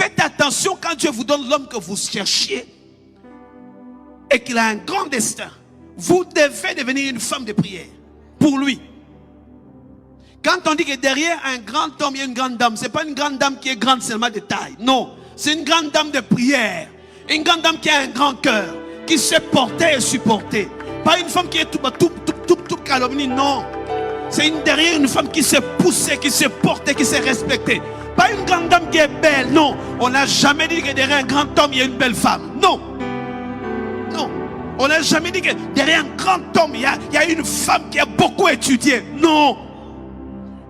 Faites attention quand Dieu vous donne l'homme que vous cherchiez et qu'il a un grand destin. Vous devez devenir une femme de prière pour lui. Quand on dit que derrière un grand homme, il y a une grande dame, ce n'est pas une grande dame qui est grande seulement de taille. Non, c'est une grande dame de prière. Une grande dame qui a un grand cœur, qui sait porter et supporter. Pas une femme qui est tout calomnie, non. C'est derrière une femme qui sait pousser, qui sait porter, qui sait respecter. Pas une grande dame qui est belle, non. On n'a jamais dit que derrière un grand homme, il y a une belle femme. Non. Non. On n'a jamais dit que derrière un grand homme, il y a une femme qui a beaucoup étudié. Non.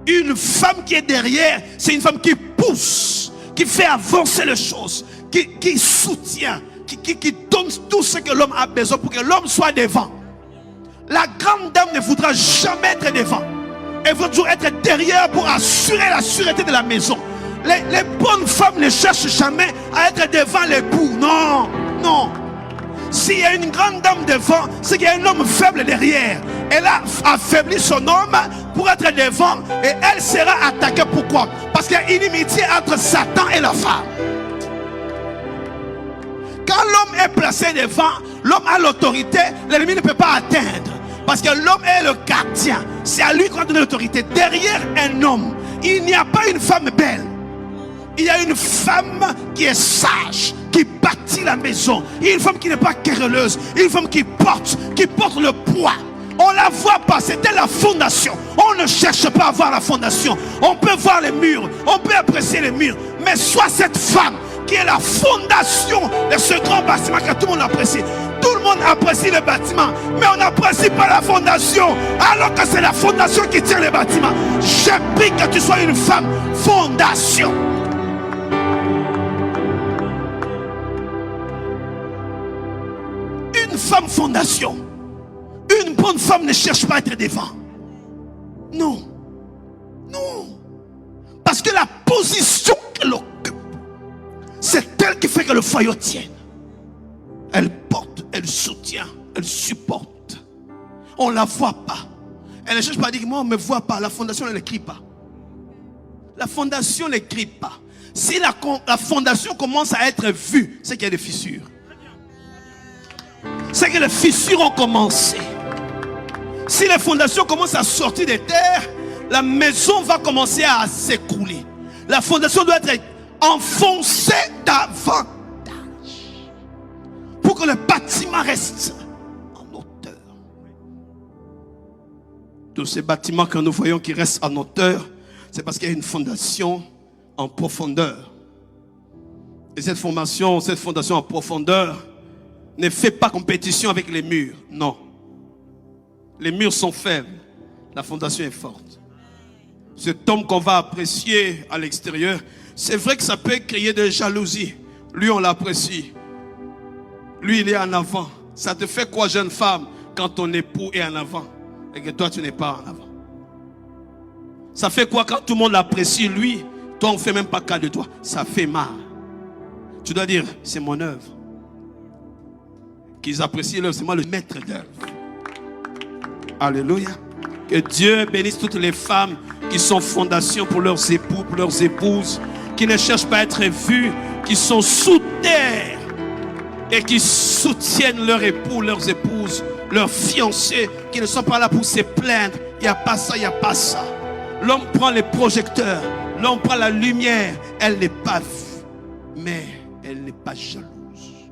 Une femme qui est derrière, c'est une femme qui pousse, qui fait avancer les choses, qui soutient, qui donne tout ce que l'homme a besoin pour que l'homme soit devant. La grande dame ne voudra jamais être devant. Elle veut toujours être derrière pour assurer la sûreté de la maison. Les bonnes femmes ne cherchent jamais à être devant l'époux. Non, non. S'il y a une grande dame devant, c'est qu'il y a un homme faible derrière. Elle a affaibli son homme pour être devant et elle sera attaquée. Pourquoi? Parce qu'il y a une inimitié entre Satan et la femme. Quand l'homme est placé devant, l'homme a l'autorité, l'ennemi ne peut pas atteindre. Parce que l'homme est le gardien. C'est à lui qu'on a donné l'autorité. Derrière un homme, il n'y a pas une femme belle. Il y a une femme qui est sage, qui bâtit la maison. Il y a une femme qui n'est pas querelleuse. Il y a une femme qui porte le poids. On la voit pas, c'était la fondation. On ne cherche pas à voir la fondation. On peut voir les murs, on peut apprécier les murs. Mais soit cette femme qui est la fondation de ce grand bâtiment que tout le monde apprécie. Tout le monde apprécie le bâtiment, mais on n'apprécie pas la fondation, alors que c'est la fondation qui tient le bâtiment. Je prie que tu sois une femme fondation. Une femme fondation. Une bonne femme ne cherche pas à être devant. Non. Non. Parce que la position qu'elle occupe, c'est elle qui fait que le foyer tienne. Elle porte, elle soutient, elle supporte. On ne la voit pas. Elle ne cherche pas à dire que moi on ne me voit pas. La fondation ne l'écrit pas. La fondation ne l'écrit pas. Si la fondation commence à être vue, c'est qu'il y a des fissures. C'est que les fissures ont commencé. Si les fondations commencent à sortir des terres, la maison va commencer à s'écrouler. La fondation doit être enfoncée davantage pour que le bâtiment reste en hauteur. Tous ces bâtiments que nous voyons qui restent en hauteur, c'est parce qu'il y a une fondation en profondeur. Et cette fondation en profondeur ne fait pas compétition avec les murs. Non. Les murs sont faibles. La fondation est forte. Cet homme qu'on va apprécier à l'extérieur, c'est vrai que ça peut créer de jalousie. Lui, on l'apprécie. Lui, il est en avant. Ça te fait quoi, jeune femme, quand ton époux est en avant et que toi, tu n'es pas en avant? Ça fait quoi quand tout le monde l'apprécie, lui, toi, on ne fait même pas cas de toi? Ça fait mal. Tu dois dire, c'est mon œuvre. Qu'ils apprécient l'œuvre, c'est moi le maître d'œuvre. Alléluia. Que Dieu bénisse toutes les femmes qui sont fondation pour leurs époux, pour leurs épouses, qui ne cherchent pas à être vues, qui sont sous terre et qui soutiennent leurs époux, leurs épouses, leurs fiancés, qui ne sont pas là pour se plaindre. Il n'y a pas ça, il n'y a pas ça. L'homme prend les projecteurs, l'homme prend la lumière. Elle n'est pas vue, mais elle n'est pas jalouse.